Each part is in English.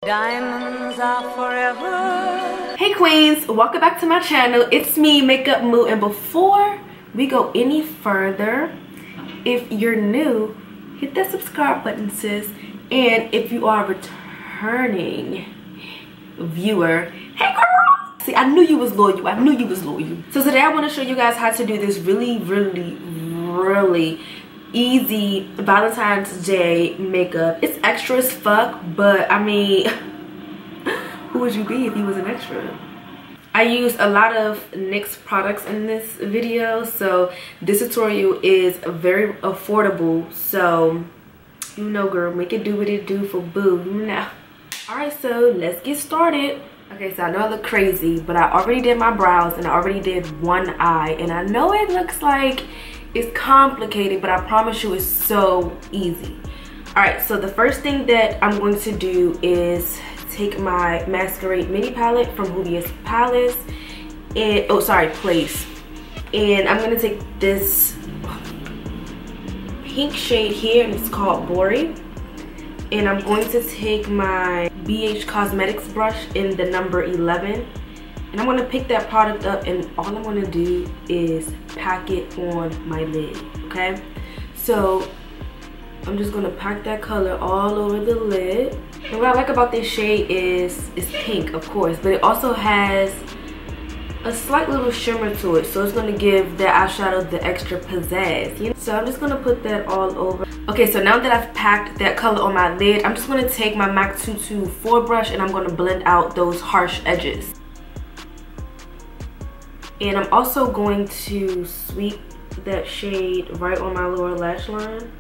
Diamonds are forever. Hey queens, welcome back to my channel. It's me, Makeup Moo, and before we go any further, if you're new, hit that subscribe button, sis. And if you are a returning viewer, hey girl! See, I knew you was loyal. I knew you was loyal. So today I want to show you guys how to do this really easy Valentine's Day makeup. It's extra as fuck, but I mean, who would you be if you was an extra? I used a lot of NYX products in this video, so this tutorial is very affordable. So, you know, girl, make it do what it do for boo, you know. Alright, so let's get started. Okay, so I know I look crazy, but I already did my brows and I already did one eye. And I know it looks like it's complicated, but I promise you it's so easy. Alright, so the first thing that I'm going to do is take my Masquerade mini palette from Juvia's Palace and Place, and I'm gonna take this pink shade here, and it's called Bori, and I'm going to take my BH Cosmetics brush in the number 11, and I'm gonna pick that product up, and all I'm gonna do is pack it on my lid. Okay, so I'm just gonna pack that color all over the lid. And what I like about this shade is it's pink, of course, but it also has a slight little shimmer to it, so it's gonna give that eyeshadow the extra pizzazz, you know? So I'm just gonna put that all over. Okay, so now that I've packed that color on my lid, I'm just gonna take my MAC 224 brush and I'm gonna blend out those harsh edges. And I'm also going to sweep that shade right on my lower lash line.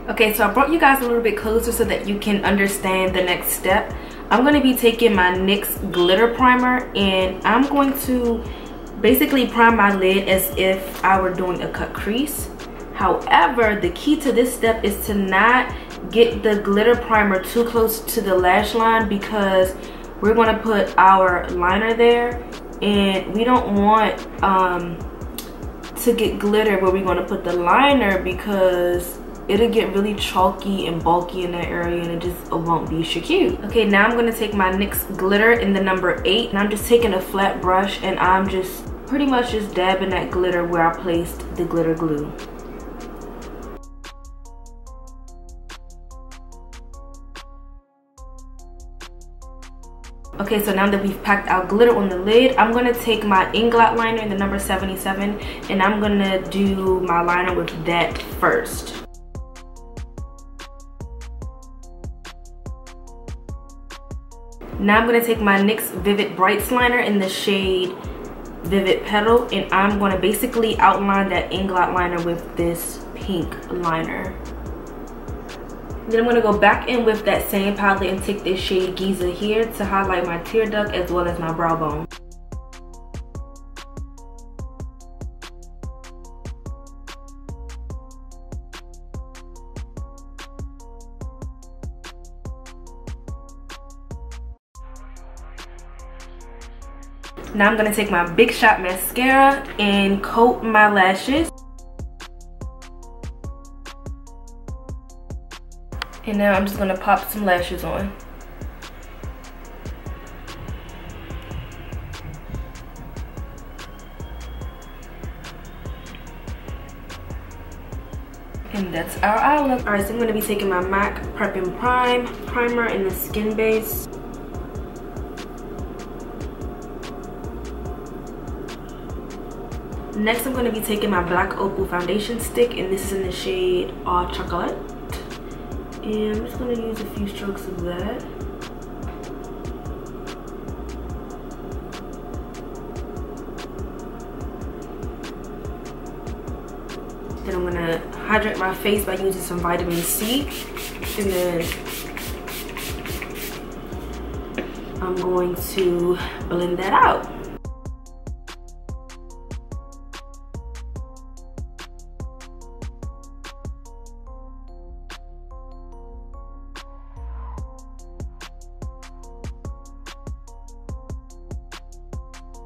Okay, so I brought you guys a little bit closer so that you can understand the next step. I'm going to be taking my NYX Glitter Primer, and I'm going to basically prime my lid as if I were doing a cut crease. However, the key to this step is to not get the glitter primer too close to the lash line, because we're going to put our liner there, and we don't want to get glitter where we're going to put the liner, because it'll get really chalky and bulky in that area and it just won't be so cute. Okay, now I'm gonna take my NYX glitter in the number 8, and I'm just taking a flat brush and I'm just pretty much just dabbing that glitter where I placed the glitter glue. Okay, so now that we've packed our glitter on the lid, I'm gonna take my Inglot liner in the number 77, and I'm gonna do my liner with that first. Now I'm going to take my NYX Vivid Brights liner in the shade Vivid Petal, and I'm going to basically outline that Inglot liner with this pink liner. Then I'm going to go back in with that same palette and take this shade Giza here to highlight my tear duct as well as my brow bone. Now I'm going to take my Big Shot mascara and coat my lashes. And now I'm just going to pop some lashes on. And that's our eye look. Alright, so I'm going to be taking my MAC Prep and Prime primer in the Skin Base. Next, I'm going to be taking my black Opal foundation stick, and this is in the shade Chocolat. And I'm just going to use a few strokes of that. Then I'm going to hydrate my face by using some vitamin C. And then I'm going to blend that out.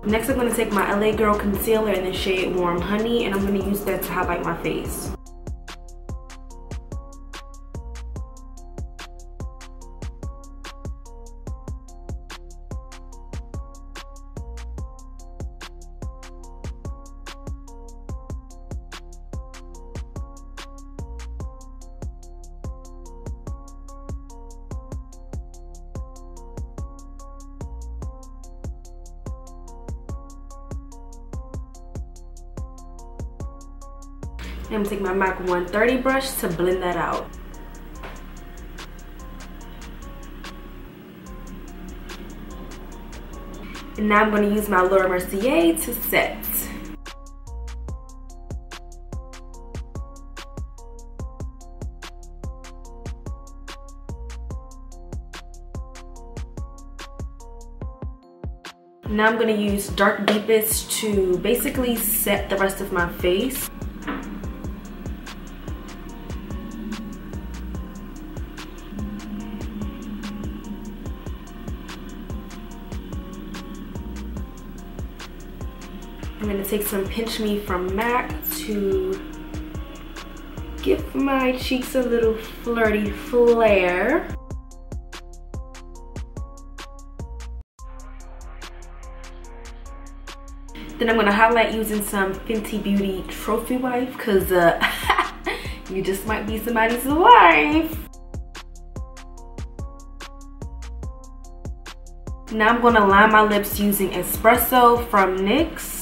Next, I'm going to take my LA Girl concealer in the shade Warm Honey, and I'm going to use that to highlight my face. I'm gonna take my MAC 130 brush to blend that out. And now I'm going to use my Laura Mercier to set. Now I'm going to use Dark Deepest to basically set the rest of my face. I'm going to take some Pinch Me from MAC to give my cheeks a little flirty flair. Then I'm going to highlight using some Fenty Beauty Trophy Wife because you just might be somebody's wife. Now I'm going to line my lips using Espresso from NYX.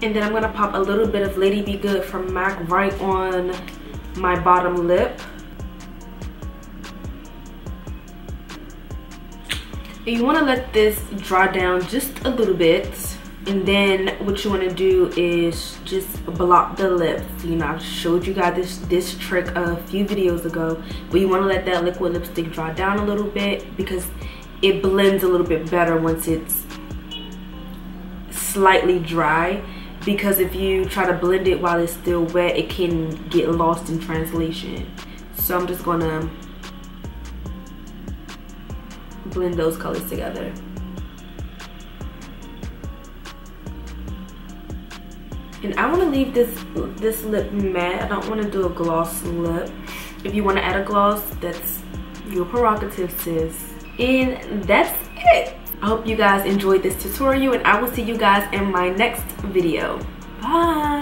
And then I'm gonna pop a little bit of Lady Be Good from MAC right on my bottom lip. And you wanna let this dry down just a little bit. And then what you wanna do is just block the lips. You know, I showed you guys this trick a few videos ago, but you wanna let that liquid lipstick dry down a little bit because it blends a little bit better once it's slightly dry. Because if you try to blend it while it's still wet, it can get lost in translation. So I'm just gonna blend those colors together. And I wanna leave this lip matte. I don't wanna do a gloss lip. If you wanna add a gloss, that's your prerogative, sis. And that's it. I hope you guys enjoyed this tutorial and I will see you guys in my next video. Bye.